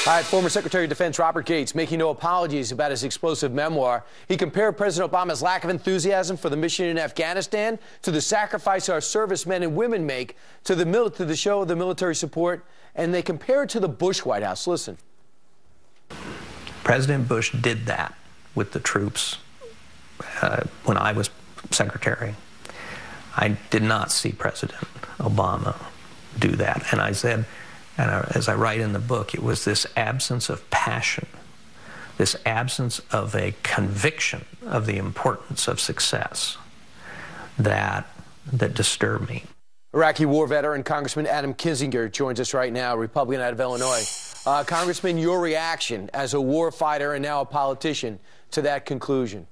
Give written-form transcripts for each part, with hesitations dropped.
All right, former Secretary of Defense Robert Gates making no apologies about his explosive memoir. He compared President Obama's lack of enthusiasm for the mission in Afghanistan to the sacrifice our servicemen and women make to the show of the military support, and they compare it to the Bush White House. Listen. President Bush did that with the troops when I was secretary. I did not see President Obama do that. And I said, and as I write in the book, it was this absence of passion, this absence of a conviction of the importance of success that disturbed me. Iraqi war veteran Congressman Adam Kinzinger joins us right now, Republican out of Illinois. Congressman, your reaction as a war fighter and now a politician to that conclusion?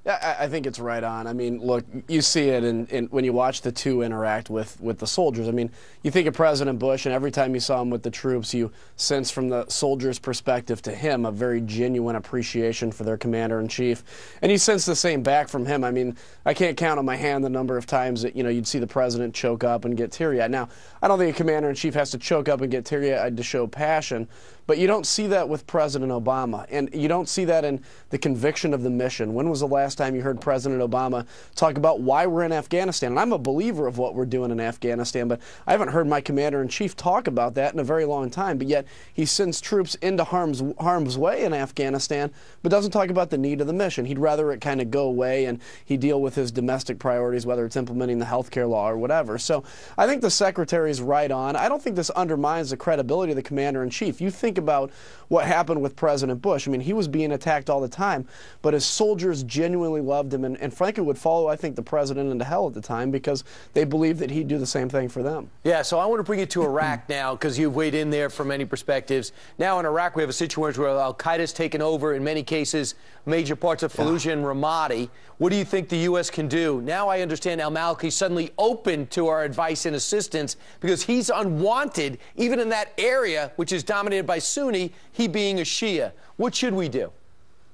I think it's right on. I mean, look, you see it when you watch the two interact with the soldiers. I mean, you think of President Bush, and every time you saw him with the troops, you sense from the soldiers' perspective to him a very genuine appreciation for their commander-in-chief. And you sense the same back from him. I mean, I can't count on my hand the number of times that, you'd see the president choke up and get teary-eyed. Now, I don't think a commander-in-chief has to choke up and get teary-eyed to show passion, but you don't see that with President Obama, and you don't see that in the conviction of the mission. When was the last time you heard President Obama talk about why we're in Afghanistan? And I'm a believer of what we're doing in Afghanistan, but I haven't heard my commander-in-chief talk about that in a very long time. But yet he sends troops into harm's way in Afghanistan, but doesn't talk about the need of the mission. He'd rather it kind of go away and he deal with his domestic priorities, whether it's implementing the health care law or whatever. So I think the secretary's right on. I don't think this undermines the credibility of the commander-in-chief. You think about what happened with President Bush. I mean, he was being attacked all the time, but his soldiers genuinely loved him and frankly would follow, I think, the president into hell at the time because they believed that he'd do the same thing for them. Yeah, so I want to bring you to Iraq now because you've weighed in there from many perspectives. Now in Iraq we have a situation where Al-Qaeda's taken over, in many cases, major parts of Fallujah and Ramadi. What do you think the U.S. can do? Now I understand al-Maliki suddenly open to our advice and assistance because he's unwanted even in that area which is dominated by Sunni, he being a Shia. What should we do?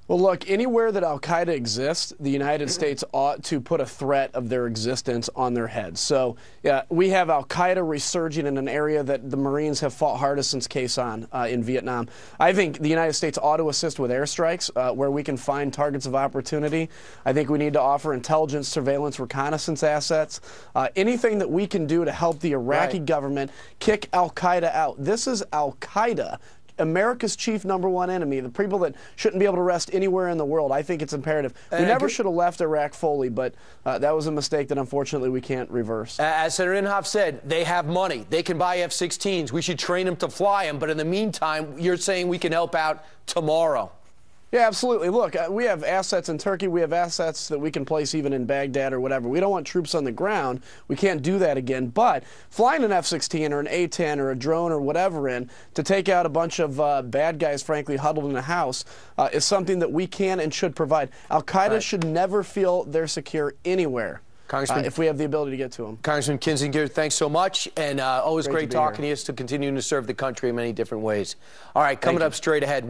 Well, look, anywhere that Al-Qaeda exists, the United States ought to put a threat of their existence on their heads. So, yeah, we have Al-Qaeda resurging in an area that the Marines have fought hardest since Khe Sanh in Vietnam. I think the United States ought to assist with airstrikes where we can find targets of opportunity. I think we need to offer intelligence, surveillance, reconnaissance assets, anything that we can do to help the Iraqi government kick Al-Qaeda out. This is Al-Qaeda, America's chief #1 enemy, the people that shouldn't be able to rest anywhere in the world. I think it's imperative. We never should have left Iraq fully, but that was a mistake that unfortunately we can't reverse. As Senator Inhofe said, they have money. They can buy F-16s. We should train them to fly them. But in the meantime, you're saying we can help out tomorrow. Yeah, absolutely. Look, we have assets in Turkey. We have assets that we can place even in Baghdad or whatever. We don't want troops on the ground. We can't do that again. But flying an F-16 or an A-10 or a drone or whatever in to take out a bunch of bad guys, frankly, huddled in a house is something that we can and should provide. Al-Qaeda should never feel they're secure anywhere. If we have the ability to get to them. Congressman Kinzinger, thanks so much, and always great talking to you to continue to serve the country in many different ways. All right, coming up straight ahead,